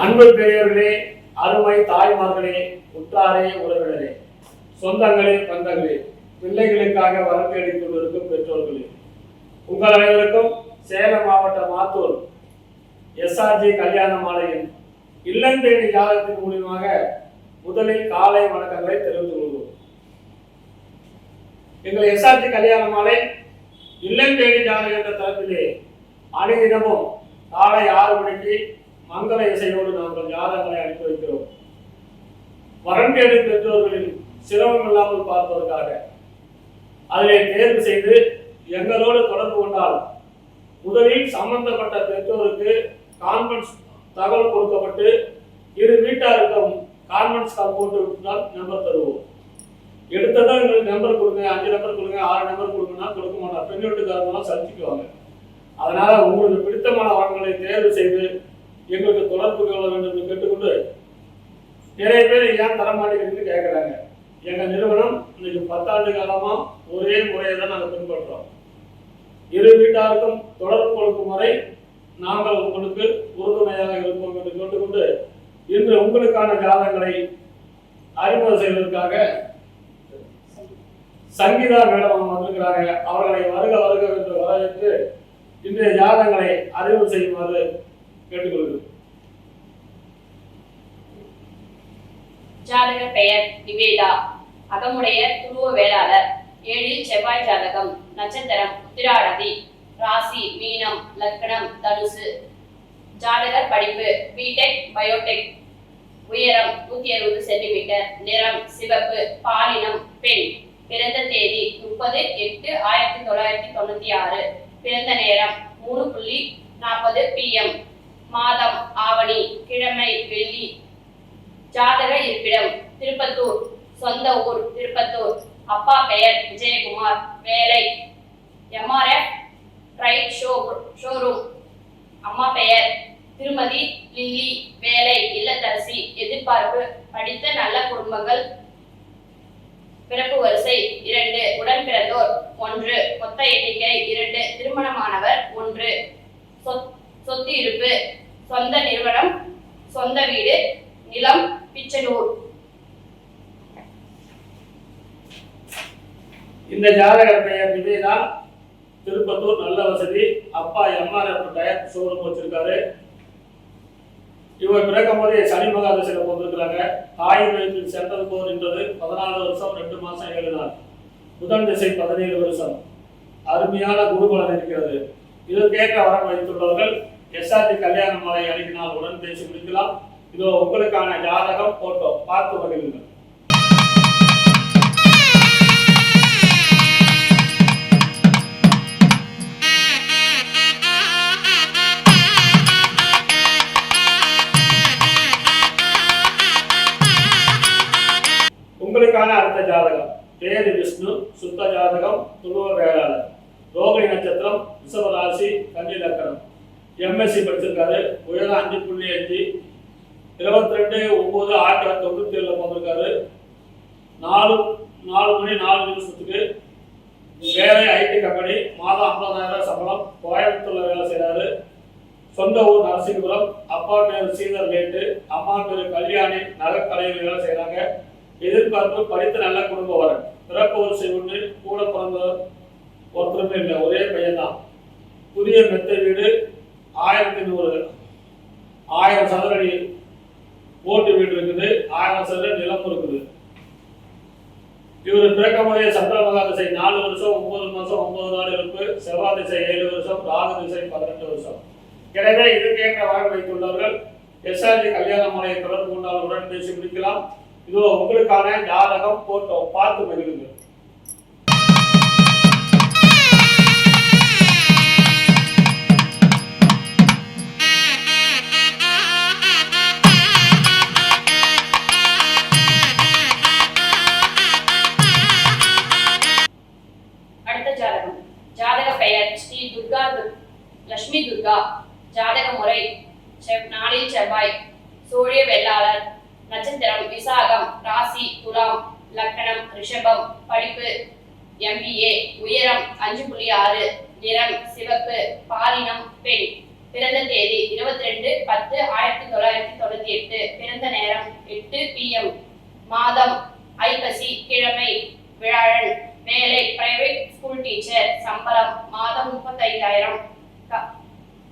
அன்பு பெரியவர்களே, அருமை தாய்மார்களே, உற்றாரே, உறவினரே, சொந்தங்களே, பந்தங்களே, பிள்ளைகளுக்காக வரம் தேடிக் கொண்டிருக்கும் பெற்றோர்களே, உங்கள் அனைவருக்கும் சேலம் மாவட்டம் மாத்தூர் SRG கல்யாண மாலையின் இல்லந்தேடி ஜாதகத்தின் மூலியமாக முதலில் காலை வணக்கங்களை தெரிவித்துக் கொள்வோம். எங்கள் SRG கல்யாண மாலை இல்லந்தேடி ஜாதகம் என்ற தளத்திலே அனைதினமும் காலை 6 மணிக்கு மங்கள இசையோடு நாங்கள் ஜாதகங்களை அனுப்பி வைக்கிறோம். வரம் தேடி பெற்றோர்களின் சிரமம் இல்லாமல் பார்ப்பதற்காக அதிலே தேர்வு செய்து எங்களோடு தொடர்பு கொண்டால் முதலில் சம்பந்தப்பட்ட பெற்றோருக்கு கான்ஃபரன்ஸ் தகவல் கொடுக்கப்பட்டு இரு வீட்டாருக்கும் கான்ஃபரன்ஸ் கால் போட்டு விட்டால் நம்பர் தருவோம். எடுத்ததான் எங்களுக்கு நம்பர் கொடுங்க, 5 நம்பர் கொடுங்க, 6 நம்பர் கொடுங்கன்னா கொடுக்க மாட்டோம். பெண் வீட்டுக்காரங்களாம் சலிச்சுக்குவாங்க. அதனால உங்களுக்கு பிடித்தமான வரங்களை தேர்வு செய்து எங்களுக்கு தொடர்பு கொள்ள வேண்டும் என்று கேட்டுக்கொண்டு நிறைய பேர் ஏன் தரமாட்டேங்கிறது கேட்குறாங்க. எங்கள் நிறுவனம் இன்னைக்கு 10 ஆண்டு காலமா ஒரே முறையை தான் நாங்கள் பின்பற்றோம். இரு வீட்டாருக்கும் தொடர்பு கொடுக்கும் வரை நாங்கள் உங்களுக்கு உறுதுணையாக இருப்போம் என்று கேட்டுக்கொண்டு இன்று உங்களுக்கான ஜாதகங்களை அறிமுகம் செய்வதற்காக சங்கீதா மேடம் வந்திருக்கிறாங்க. அவர்களை வருக வருக என்று வரவேற்று இன்றைய ஜாதகங்களை அறிவு செய்யுமாறு கேட்டுக்கொள்கிறோம். ஜாதக பெயர் நிவேதா, அகமுடைய துருவ வேளாளர், 7 செவ்வாய் ஜாதகம், நட்சத்திரம் உத்திராடதி, ராசி மீனம், லக்னம் தனுசு. ஜாதகர் படிப்பு பிடெக் பயோடெக், உயரம் 160 சென்டிமீட்டர், நிறம் சிவப்பு, பாலினம் பெண், பிறந்த தேதி 30/8/1996, பிறந்த நேரம் 3:40 PM, மாதம் ஆவணி, கிழமை வெள்ளி. ஜாதக இருப்பிடம் திருப்பத்தூர், சொந்த ஊர் திருப்பத்தூர், அப்பா பெயர் விஜயகுமார், வேலை MRF ரைட் ஷோரூம், அம்மா பெயர் திருமதி லில்லி, வேலை இல்லத்தரசி, எதிர்பார்ப்பு படித்த நல்ல குடும்பங்கள், பிறப்பு வரிசை 2, உடன் பிறந்தோர் 1, மொத்த எண்ணிக்கை 2, திருமணமானவர் 1, சொத்து இருப்பு சொந்த நிறுவனம், சொந்த வீடு, நிலம் பிச்சனூர். இந்த ஜாதகர் பெயர் நிவேதா, திருப்பத்தூர், நல்ல வசதி, அப்பா MRF டயர் ஷோரூம் வச்சிருக்காரு. இவர் பிறக்கும் போதே சனி மகாதசையில் போந்திருக்கிறாங்க. தாய் வயிற்றில் சென்றது போது நின்றது 14 வருஷம் 2 மாசம் 7 நாள். புதன் திசை 17 வருஷம். அருமையான குருபலன் இருக்கிறது. இதற்கேற்ற வரம் வைத்துள்ளவர்கள் SRG கல்யாண மாலை அனுப்பினால் உடன் பேசி முடிக்கலாம். இதோ உங்களுக்கான ஜாதகம் போட்டோ பார்த்து வருகிறீர்கள். உங்களுக்கான அடுத்த ஜாதகம் பேரு விஷ்ணு, சுத்த ஜாதகம், துருவ வேளாளர், ரோகிணி நட்சத்திரம், ரிஷப ராசி, கன்னி லக்னம், MSc படிச்சிருக்காரு. உயரம் 5.5, 22/9/1997 போந்திருக்காரு. 4 மணி 4 நிமிஷத்துக்கு வேலை IT கம்பெனி, மாதம் 50,000 சம்பளம், கோயம்புத்தூர்ல வேலை செய்யறாரு. சொந்த ஊர் நரசிங்கபுரம், அப்பா பேர் சீதர் லேட்டு, அம்மா பேர் கல்யாணி, நகைக்கலையில் வேலை செய்யறாங்க. எதிர்பார்ப்பு படித்த நல்ல குடும்ப வரன், பிறப்பு வரிசை 1, கூட பிறந்த ஒருத்தருமே இல்லை, ஒரே பையன் தான். புதிய மெத்த வீடு 1000 சதுர அடி ஓட்டு வீடு இருக்குது, 1000 சதுர நிலம் இருக்குது. இவர் பிறக்கும் போதே சந்திர மகாதிசை 4 வருஷம் 9 மாசம் 9 நாள் இருப்பு, செவ்வாய் திசை 7 வருஷம், ராகு திசை 18 வருஷம். எனவே இதுக்கேற்ற வகை வைத்துள்ளவர்கள் SRG கல்யாண மாலையை தொடர்பு கொண்டால் உடன் பேசி முடிக்கலாம். இதோ உங்களுக்கான ஜாதகம் போட்டோ பார்த்து மகிழுங்கள். அடுத்த ஜாதகம். ஜாதக பெயர் ஸ்ரீ துர்கா லட்சுமி துர்கா, ஜாதக முறை நாளில் செவ்வாய், சூரிய வெள்ளாளர், நட்சத்திரம் விசாகம், ராசி துலாம், லக்னம் ரிஷபம், படிப்பு MBA, உயரம் 5.6, நிறம் சிவப்பு, பாலினம் பெண், பிறந்த தேதி 22/10/1996, 65,000.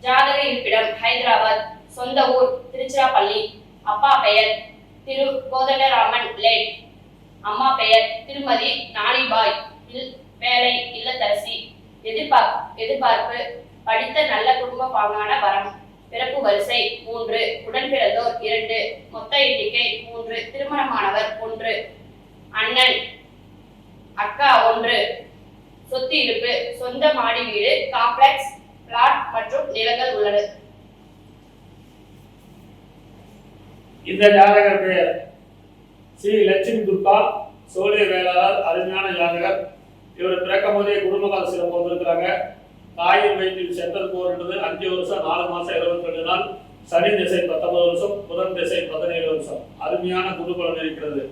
ஜாதக இருப்பிடம் ஹைதராபாத். சொந்த ஊர் திருச்சிராப்பள்ளி. அப்பா பெயர் திரு கோதண்டராமன் லேட். அம்மா பெயர் திருமதி நாணிபாய். வேலை இல்லத்தரசி. எதிர்பார்ப்பு படித்த நல்ல குடும்ப பாங்கான வரம். பிறப்பு வரிசை 3, உடன் பிறந்தோர் 2, மொத்த எண்ணிக்கை 3, திருமணமானவர் 1, அண்ணன் அக்கா 1. சொத்து இருப்பு சொந்த மாடி வீடு, காம்ப்ளெக்ஸ், பிளாட் மற்றும் நிலங்கள் உள்ளன. இந்த ஜாதகர் பெயர் ஸ்ரீ லட்சுமி துர்கா, சோழிய வேளாளர், அருமையான ஜாதகர். இவர் பிறக்கும் போதே குடும்பகால சிறப்பு வந்திருக்கிறாங்க. தாயின் வயிற்றில் சென்றது போர்ன்றது 5 வருஷம் 4 மாசம் 22 நாள். சனி திசை 19 வருஷம், புதன் திசை 17 வருஷம். அருமையான குருபலன் இருக்கிறது.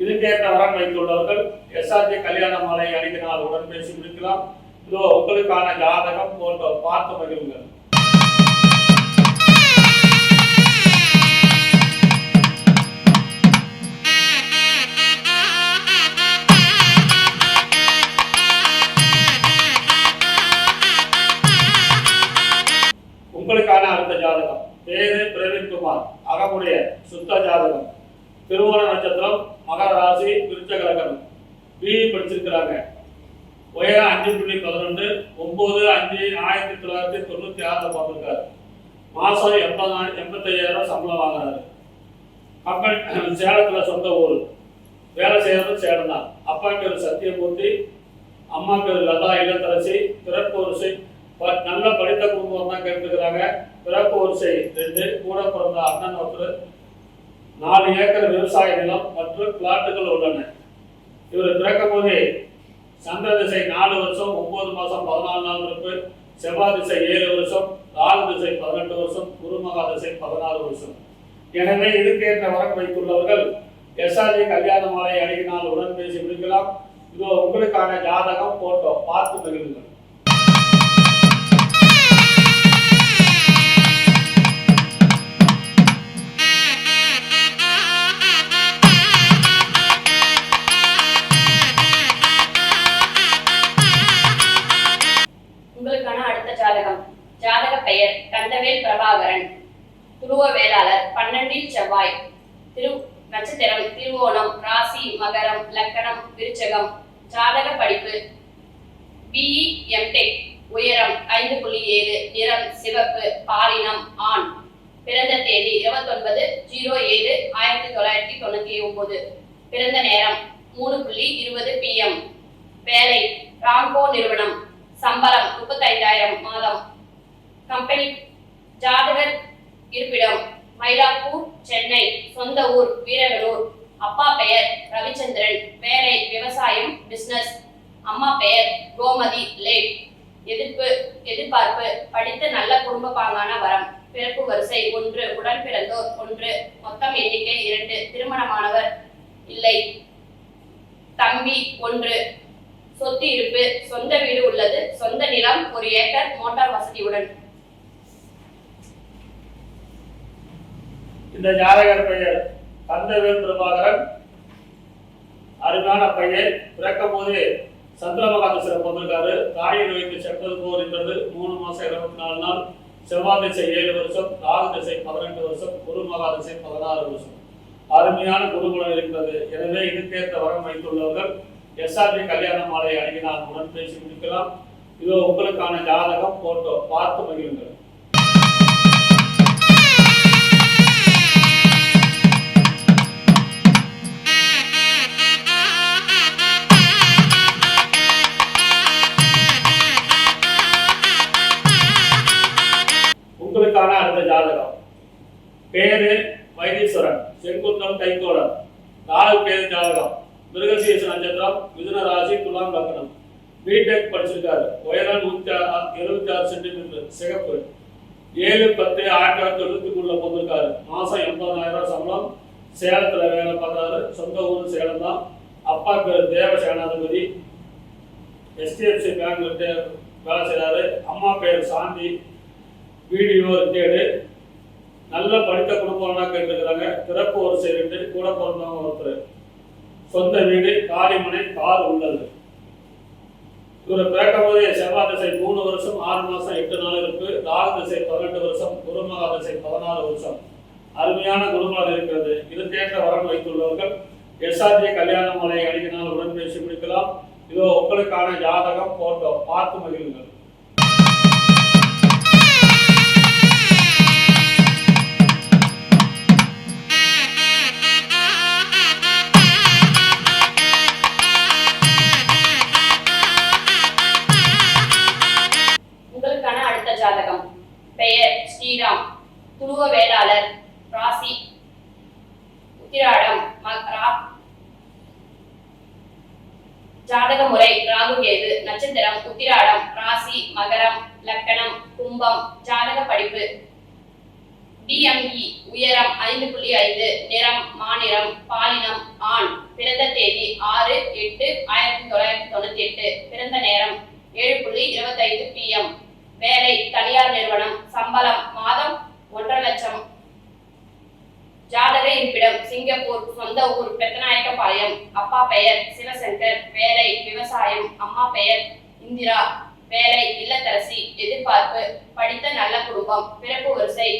இதுக்கேற்ற வரம் வைத்துள்ளவர்கள் எஸ்ஆர்ஜி கல்யாண மாலை அணிகினால் உடன் பேசி முடிக்கலாம். இதோ உங்களுக்கான ஜாதகம் போன்ற பார்த்து மகிழுங்கள். உங்களுக்கான அடுத்த ஜாதகம். பேரு பிரவீன்குமார், அகமுடைய சுத்த ஜாதகம். திருவோண நட்சத்திரம், மகர ராசி, விருச்சக லக்னம். பிஇ படிச்சிருக்கிறாங்க. உயரம் 5.11, 9/5/1996 பார்த்துருக்காரு. மாசம் 85,000 சம்பளம் வாங்குறாரு. கம்பெனி சேலத்துல சொந்த ஊர். வேலை செய்யறது சேலம் தான். அப்பா பேர் சத்தியமூர்த்தி, அம்மா பேர் லதா இல்லத்தரசி. பிறப்பு வரிசை நல்ல படித்த குடும்பம் தான் கேட்டுக்கிறாங்க. பிறப்பு வரிசை 2, கூட பிறந்த அண்ணன் ஒருத்தர். 4 ஏக்கர் விவசாய நிலம் மற்றும் பிளாட்டுகள் உள்ளன. இவர் பிறக்கும் போதே சந்திர திசை 4 வருஷம் 9 மாசம் 14 நாள் இருப்பு. செவ்வாய் திசை 7 வருஷம், ராகு திசை 18 வருஷம், குருமகா திசை 16 வருஷம். எனவே இதுக்கேற்ற வரம் வைத்துள்ளவர்கள் எஸ்ஆர்ஜி கல்யாண மாலை அணிகினால் உடன் பேசி முடிக்கலாம். இதோ உங்களுக்கான ஜாதகம் போட்டோ பார்த்து மகிழுங்கள். ஜாதக பெயர் கந்தவேல் பிரபாகரன். துருவ வேளாளர். 12 செவ்வாய். நட்சத்திரம் திருவோணம். ராசி மகரம். லக்கணம் விருச்சகம். ஜாதக படிப்பு பிஇ எம்டெக். உயரம் 5.7. நிறம் சிவப்பு. பாலினம் ஆண். பிறந்த தேதி 29/07/1999. பிறந்த நேரம் 3:20 PM. வேலை ராம்கோ நிறுவனம். சம்பளம் 35,000 மாதம். கம்பெனி. ஜாதகர் இருப்பிடம் மயிலாப்பூர், சென்னை. சொந்த ஊர் வீரவனூர். அப்பா பெயர் ரவிச்சந்திரன். வேலை விவசாயம், பிசினஸ். அம்மா பெயர் கோமதி லேட். எதிர்பார்ப்பு படித்த நல்ல குடும்ப பாங்கான வரம். பிறப்பு வரிசை 1, உடன் பிறந்தோர் 1, மொத்தம் எண்ணிக்கை 2, திருமணமானவர் இல்லை. தம்பி 1. சொத்து இருப்பு சொந்த வீடு உள்ளது. சொந்த நிலம் 1 ஏக்கர், மோட்டார் வசதியுடன். இந்த ஜாதகர் பெயர் கந்தவேல் பிரபாகரன், அருமையான பையன். பிறக்கும் போதே சந்திரமகா திசை வந்திருக்காரு. தாயின் வயிற்று சென்றது போகிறது 3 மாசம் 24 நாள். செவ்வாய் திசை 7 வருஷம், ராகு திசை 18 வருஷம், குருமகா திசை 16 வருஷம். அருமையான குருகுலம் இருக்கிறது. எனவே இதுக்கேற்ற வரம் வைத்துள்ளவர்கள் எஸ்ஆர்ஜி கல்யாண மாலை அணிகினால் உடன் பேசி முடிக்கலாம். இதோ உங்களுக்கான ஜாதகம் போட்டோ பார்த்து மகிழுங்கள். உங்களுக்கான அடுத்த ஜாதகம். பேரு வைத்தீஸ்வரன், செங்குன்றம் கைகோளர். 4 பேர் ஜாதகம். மிருகசீரிஷ நட்சத்திரம், மிதுன ராசி, துலாம் லக்னம். பிடெக் படிச்சிருக்காரு. உயரம் 176 சென்டிமீட்டர், சிகப்பு. 7/10/1990 வந்திருக்காரு. மாசம் 80,000 சம்பளம். சேலத்துல வேலை பார்க்கறாரு. சொந்த ஊர் சேலம் தான். அப்பா பேர் தேவ சேனாதிபதி, HDFC பேங்க்ல வேலை செய்யறாரு. அம்மா பேர் சாந்தி, வீடியோ ரிட்டேர்டு. நல்ல படித்த குடும்பம்லாம் கேட்டுக்கிறாங்க. பிறப்பு வரிசை 2, கூட பிறந்தவங்க ஒருத்தர். சொந்த வீடு, காலிமனை, கார் உள்ளது. இவர் பிறக்கும்போது செவ்வாய் திசை 3 வருஷம் 6 மாசம் 8 நாள் இருக்கு. ராகு திசை 18 வருஷம், குருமகா திசை 14 வருஷம். அருமையான குருமலர் இருக்கிறது. இதற்கேற்ற வரன் வைத்துள்ளவர்கள் எஸ்ஆர்ஜி கல்யாண மாலை அணுகினால் உடன் பேசி முடிக்கலாம். இதோ உங்களுக்கான ஜாதகம் போட்டோ பார்த்து மகிழுங்கள். உங்களுக்கான அடுத்த ஜாதகம். பெயர் ஸ்ரீராம், துருவ வேளாளர், ராசி உத்திராடம், ஜாதக முறை ராகு கேது, நட்சத்திரம் உத்திராடம், ராசி மகரம், லக்கணம் கும்பம். ஜாதக படிப்பு DME, உயரம் 5.5, நிறம் மாநிறம், பாலினம் ஆண், பிறந்த தேதி 6/8/1998, பிறந்த நேரம் 7:25 PM, வேலை தனியார் நிறுவனம், சம்பளம் மாதம் 1.5 லட்சம். ஜாதக இருப்பிடம் சிங்கப்பூர், சொந்த ஊர் பெத்தநாயக்கபாளையம், அப்பா பெயர் சிவசங்கர், வேலை விவசாயம், அம்மா பெயர் இந்திரா, வேலை இல்லத்தரசி, எதிர்பார்ப்பு படித்த நல்ல குடும்பம், பிறப்பு வரிசை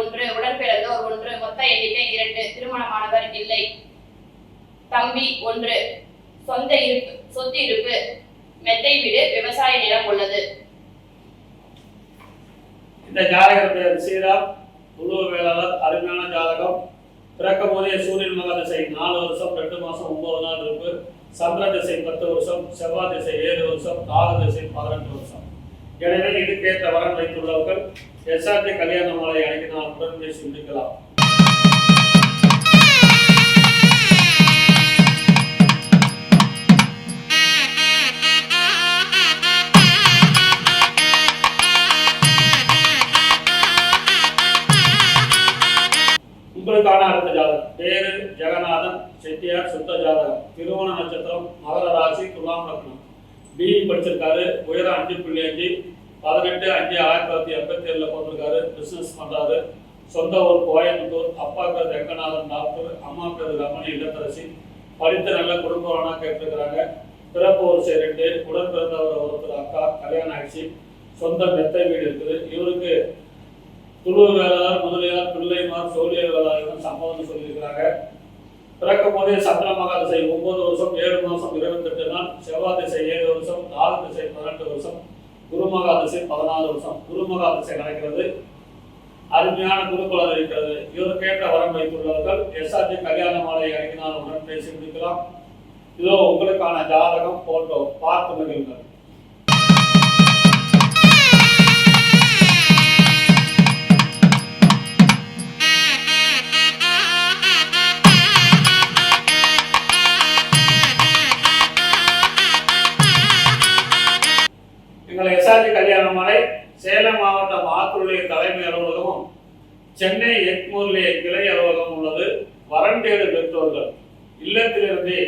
1, உடன் பிறந்தோர் 1, மொத்த எண்ணிக்கை 2, திருமணமானவர் இல்லை, தம்பி 1, சொத்து இருப்பு மெத்தை வீடு, விவசாய நிலம் உள்ளது. இந்த ஜாதகர் பெயர் ஸ்ரீராம், துருவ வேளாளர். அருமையான ஜாதகம். பிறக்கும் போதே சூரியன் மகா திசை 4 வருஷம் 2 மாசம் 9 நாள் இருக்கு. சந்திர திசை 10 வருஷம், செவ்வாய் திசை 7 வருஷம், ராகு திசை 18 வருஷம். எனவே இதுக்கேற்ற வரன் வைத்துள்ளவர்கள் எஸ்ஆர்ஜி கல்யாண மாலை அணுகினால் உடன் பேசி முடிக்கலாம். உங்களுக்கான அடுத்த ஜாதகம். பேரு ஜெகநாதன் செட்டியார், சுத்த ஜாதகம். திருவோண நட்சத்திரம், மகர ராசி, துலாம் லக்னம். BE படிச்சிருக்காரு. உயரம் 5.5, 18/5/1987 போட்டிருக்காரு. பிசினஸ் பண்றாரு. சொந்த ஊர் கோயம்புத்தூர். அப்பா பேர் ரங்கநாதன் டாக்டர், அம்மா பேர் ரமணி இல்லத்தரசி. படித்த நல்ல குடும்பம்னா கேட்டிருக்கிறாங்க. பிறப்பு வரிசை 2, உடன் பிறந்தவர் ஒருத்தர் அக்கா, கல்யாணம் ஆயிடுச்சு. சொந்த மெத்தை வீடு இருக்குது. இவருக்கு துருவ வேளாளர், முதலியார், பிள்ளைமார், சோழிய வேளாளர் சம்பவம் சொல்லியிருக்கிறாங்க. பிறக்கும் போதே சந்திர மகா திசை 9 வருஷம் 7 மாசம் 28 நாள், செவ்வாய் திசை 7 வருஷம், ராகு திசை 18 வருஷம், குருமகா திசை 14 வருஷம். குருமகா திசை நடக்கிறது. அருமையான குருகுலர் இருக்கிறது. இவருக்கேற்ற வரம் வைத்துள்ளவர்கள் எஸ்ஆர்ஜி கல்யாண மாலை அணுகினால் உடன் பேசி முடிக்கலாம். இதோ உங்களுக்கான ஜாதகம் போட்டோ பார்த்து மகிழுங்கள். எங்களை எஸ்ஆர்ஜி கல்யாண மாலை சேலம் மாவட்டம் ஆத்தூரிலே தலைமை அலுவலகமும், சென்னை எக்மூரிலே கிளை அலுவலகம் உள்ளது. வரன் தேடு பெற்றோர்கள் இல்லத்திலிருந்தே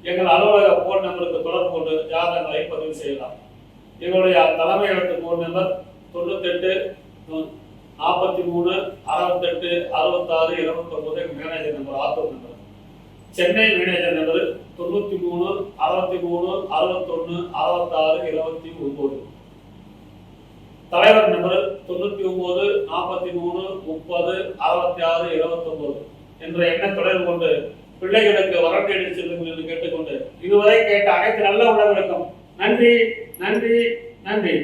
எங்கள் அலுவலக போன் நம்பருக்கு தொடர்பு கொண்டு ஜாதகங்களை பதிவு செய்யலாம். எங்களுடைய தலைமை எழுத்து phone number 98 43 68 66 29. Manager number Attur number. Chennai manager number 93 63 61 66 29. தலைவர் நம்பர் 99 43 30 66 29 என்ற எண்ண தொடர்பு கொண்டு பிள்ளைகளுக்கு வரன் தேடி செல்லுங்கள் என்று கேட்டுக்கொண்டு இதுவரை கேட்ட அனைத்து நல்ல உள்ளவர்களுக்கும் நன்றி நன்றி நன்றி.